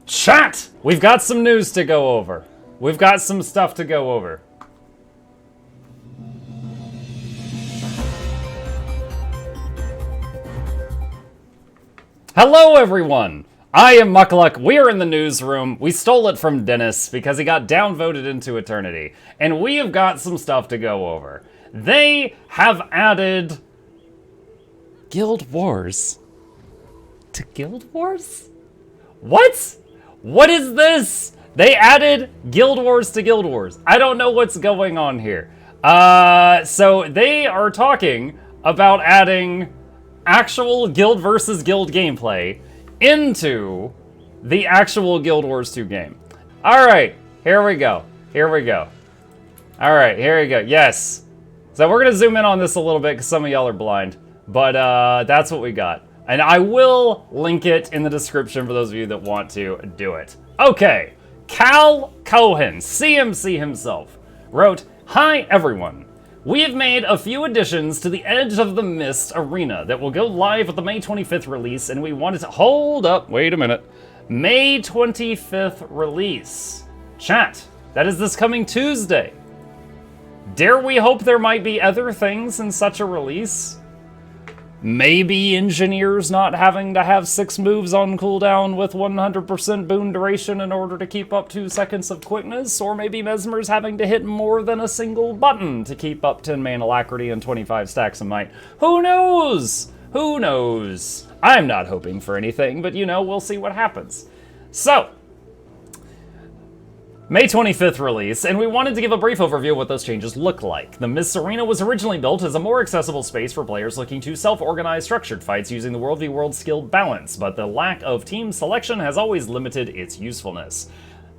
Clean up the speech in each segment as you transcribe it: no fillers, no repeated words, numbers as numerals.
Chat! We've got some news to go over. We've got some stuff to go over. Hello, everyone! I am Muckluck. We are in the newsroom. We stole it from Dennis because he got downvoted into eternity. And we have got some stuff to go over. They have added Guild Wars to Guild Wars? What? What is this? They added Guild Wars to Guild Wars. I don't know what's going on here. So they are talking about adding actual Guild versus Guild gameplay into the actual Guild Wars 2 game. Alright, here we go. Here we go. Alright, here we go. Yes. So we're going to zoom in on this a little bit because some of y'all are blind. But that's what we got. And I will link it in the description for those of you that want to do it. Okay. Cal Cohen, CMC himself, wrote, "Hi everyone. We have made a few additions to the Edge of the Mist arena that will go live with the May 25th release, and we wanted to hold up, wait a minute. May 25th release. Chat, that is this coming Tuesday. Dare we hope there might be other things in such a release? Maybe engineers not having to have 6 moves on cooldown with 100% boon duration in order to keep up 2 seconds of quickness, or maybe Mesmers having to hit more than a single button to keep up 10 main alacrity and 25 stacks of might. Who knows? Who knows? I'm not hoping for anything, but you know, we'll see what happens. So, May 25th release, and we wanted to give a brief overview of what those changes look like. The Mist Arena was originally built as a more accessible space for players looking to self-organize structured fights using the World v World skill balance, but the lack of team selection has always limited its usefulness.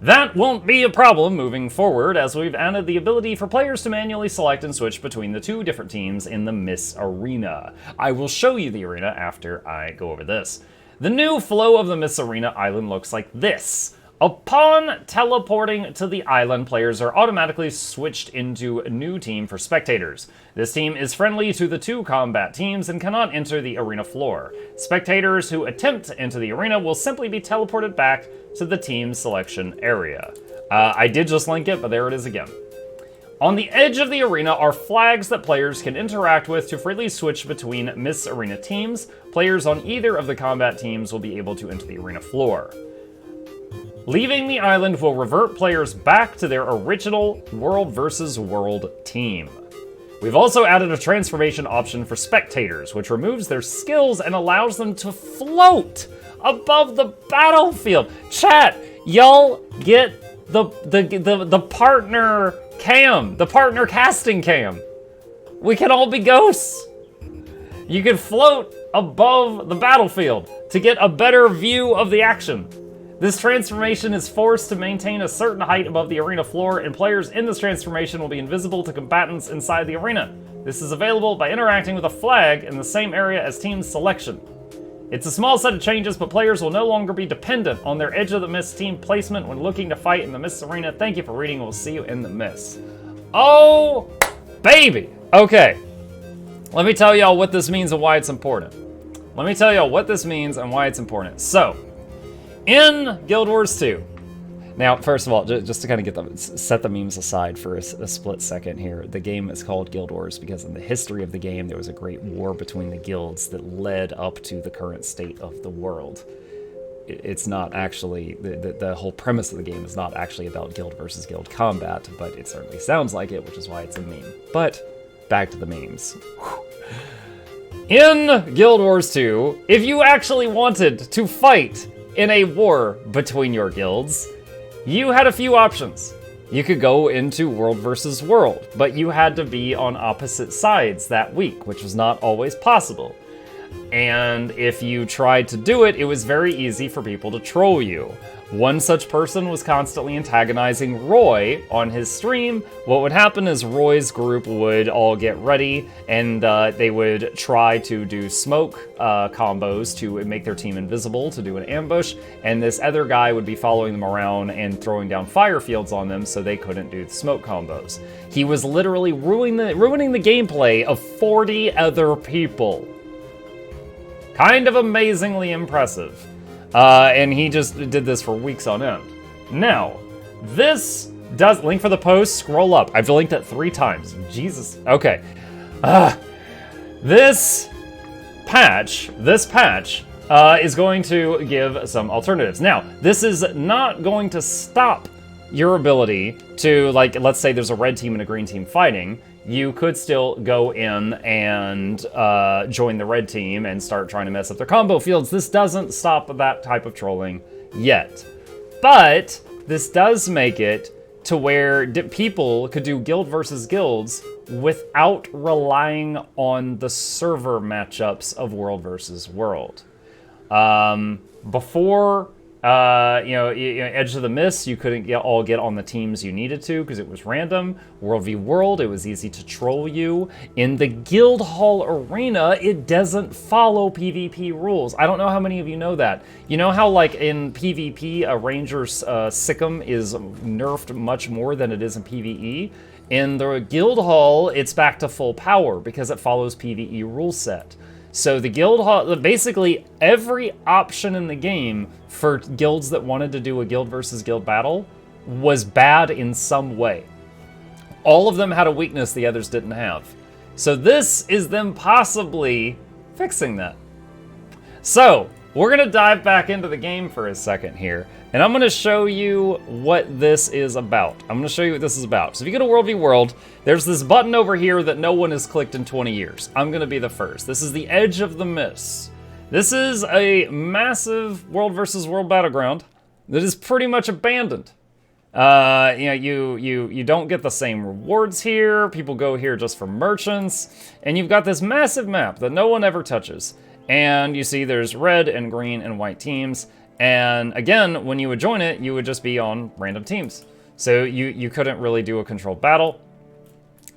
That won't be a problem moving forward, as we've added the ability for players to manually select and switch between the 2 different teams in the Mist Arena. I will show you the arena after I go over this. The new flow of the Mist Arena island looks like this. Upon teleporting to the island, players are automatically switched into a new team for spectators. This team is friendly to the 2 combat teams and cannot enter the arena floor. Spectators who attempt to enter the arena will simply be teleported back to the team selection area. I did just link it, but there it is again. On the edge of the arena are flags that players can interact with to freely switch between Mist Arena teams. Players on either of the combat teams will be able to enter the arena floor. Leaving the island will revert players back to their original World vs. World team. We've also added a transformation option for spectators, which removes their skills and allows them to float above the battlefield. Chat, y'all get the partner cam, the partner casting cam. We can all be ghosts. You can float above the battlefield to get a better view of the action. This transformation is forced to maintain a certain height above the arena floor, and players in this transformation will be invisible to combatants inside the arena. This is available by interacting with a flag in the same area as team selection. It's a small set of changes, but players will no longer be dependent on their Edge of the Mist team placement when looking to fight in the Mist Arena. Thank you for reading. We'll see you in the Mist. Oh, baby. Okay. Let me tell y'all what this means and why it's important. Let me tell y'all what this means and why it's important. So, in Guild Wars 2. Now, first of all, just to kind of get them, set the memes aside for a split second here. The game is called Guild Wars because in the history of the game, there was a great war between the guilds that led up to the current state of the world. It's not actually, the whole premise of the game is not actually about guild versus guild combat, but it certainly sounds like it, which is why it's a meme. But, back to the memes. In Guild Wars 2, if you actually wanted to fight in a war between your guilds, you had a few options. You could go into World versus World, but you had to be on opposite sides that week, which was not always possible. And if you tried to do it, it was very easy for people to troll you. One such person was constantly antagonizing Roy on his stream. What would happen is Roy's group would all get ready, and they would try to do smoke combos to make their team invisible, to do an ambush, and this other guy would be following them around and throwing down fire fields on them so they couldn't do the smoke combos. He was literally ruining the gameplay of 40 other people. Kind of amazingly impressive. And he just did this for weeks on end. Now, this does, link for the post, scroll up. I've linked it 3 times. Jesus. Okay. This patch is going to give some alternatives. Now, this is not going to stop your ability to, like, let's say there's a red team and a green team fighting. You could still go in and join the red team and start trying to mess up their combo fields. This doesn't stop that type of trolling yet. But this does make it to where people could do guild versus guilds without relying on the server matchups of world versus world. Before, Edge of the Mist, you couldn't all get on the teams you needed to because it was random. World v World, it was easy to troll you. In the Guild Hall Arena, it doesn't follow PvP rules. I don't know how many of you know that. You know how, like, in PvP, a Ranger's Sikkim is nerfed much more than it is in PvE? In the Guild Hall, it's back to full power because it follows PvE rule set. So the Guild Hall, basically every option in the game for guilds that wanted to do a guild versus guild battle was bad in some way. All of them had a weakness the others didn't have. So this is them possibly fixing that. So we're gonna dive back into the game for a second here, and I'm gonna show you what this is about. I'm gonna show you what this is about. So if you go to World v World, there's this button over here that no one has clicked in 20 years. I'm gonna be the first. This is the Edge of the Mist. This is a massive world versus world battleground that is pretty much abandoned. You don't get the same rewards here. People go here just for merchants, and you've got this massive map that no one ever touches. And you see there's red and green and white teams. And again, when you would join it, you would just be on random teams. So you couldn't really do a controlled battle.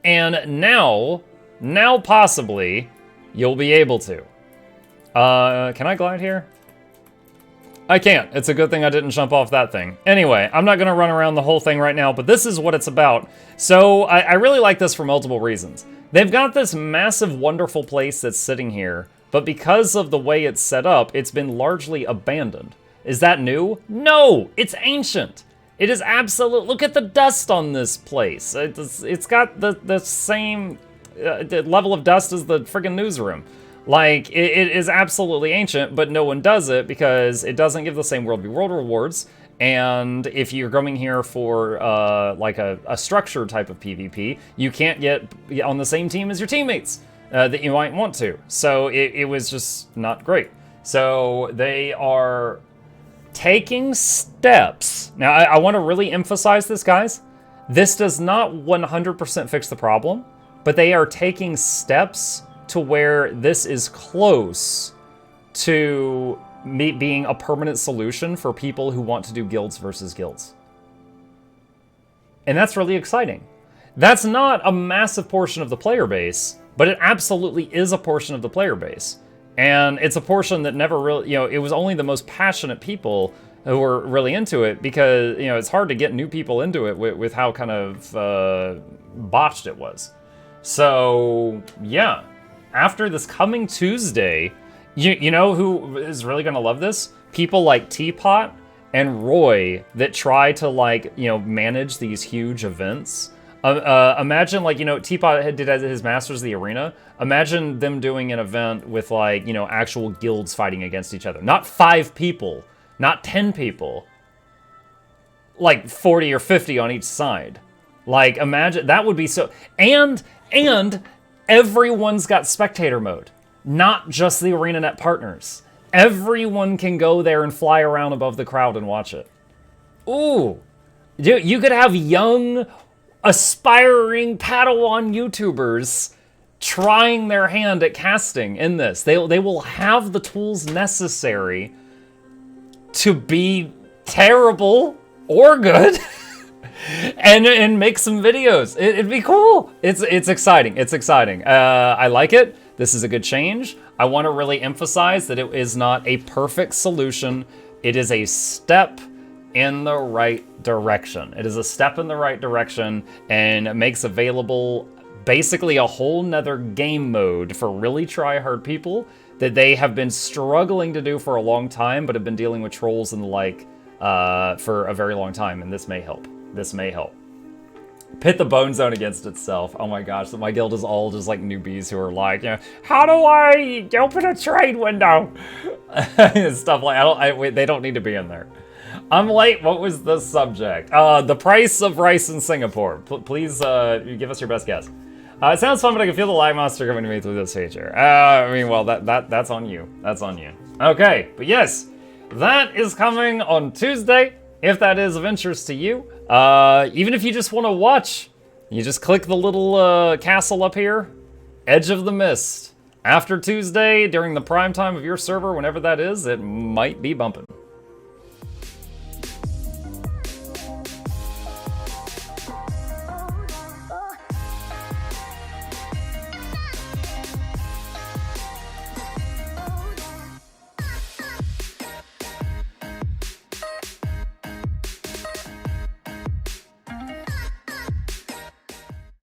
And now possibly, you'll be able to. Can I glide here? I can't. It's a good thing I didn't jump off that thing. Anyway, I'm not gonna run around the whole thing right now, but this is what it's about. So I really like this for multiple reasons. They've got this massive, wonderful place that's sitting here, but because of the way it's set up, it's been largely abandoned. Is that new? No, it's ancient. It is absolute. Look at the dust on this place. It's got the same level of dust as the friggin' newsroom. Like, it is absolutely ancient, but no one does it because it doesn't give the same World v World rewards. And if you're coming here for like a structured type of PvP, you can't get on the same team as your teammates that you might want to. So it was just not great. So they are taking steps. Now, I want to really emphasize this, guys. This does not 100% fix the problem, but they are taking steps to where this is close to being a permanent solution for people who want to do guilds versus guilds. And that's really exciting. That's not a massive portion of the player base, but it absolutely is a portion of the player base. And it's a portion that never really, it was only the most passionate people who were really into it because, it's hard to get new people into it with how kind of botched it was. So, yeah. After this coming Tuesday, you know who is really gonna love this? People like Teapot and Roy that try to manage these huge events. Imagine Teapot did his Masters of the Arena. Imagine them doing an event with actual guilds fighting against each other. Not 5 people, not 10 people, like 40 or 50 on each side. Like, imagine, that would be so, and everyone's got spectator mode, not just the ArenaNet partners. Everyone can go there and fly around above the crowd and watch it. Ooh, dude, you could have young, aspiring Padawan YouTubers trying their hand at casting in this. They will have the tools necessary to be terrible or good. And make some videos. It'd be cool. It's exciting. It's exciting. I like it. This is a good change. I want to really emphasize that it is not a perfect solution. It is a step in the right direction. It is a step in the right direction and makes available basically a whole nother game mode for really try-hard people that they have been struggling to do for a long time, but have been dealing with trolls and the like for a very long time, and this may help. This may help. Pit the Bone Zone against itself. Oh my gosh, my guild is all just like newbies who are like, you know, how do I open a trade window? Stuff like, they don't need to be in there. I'm late, what was the subject? The price of rice in Singapore. Please give us your best guess. It sounds fun, but I can feel the lag monster coming to me through this feature. I mean, well, that's on you. That's on you. Okay, but yes, that is coming on Tuesday, if that is of interest to you. Even if you just want to watch, you just click the little castle up here, Edge of the Mist. After Tuesday, during the prime time of your server, whenever that is, it might be bumping.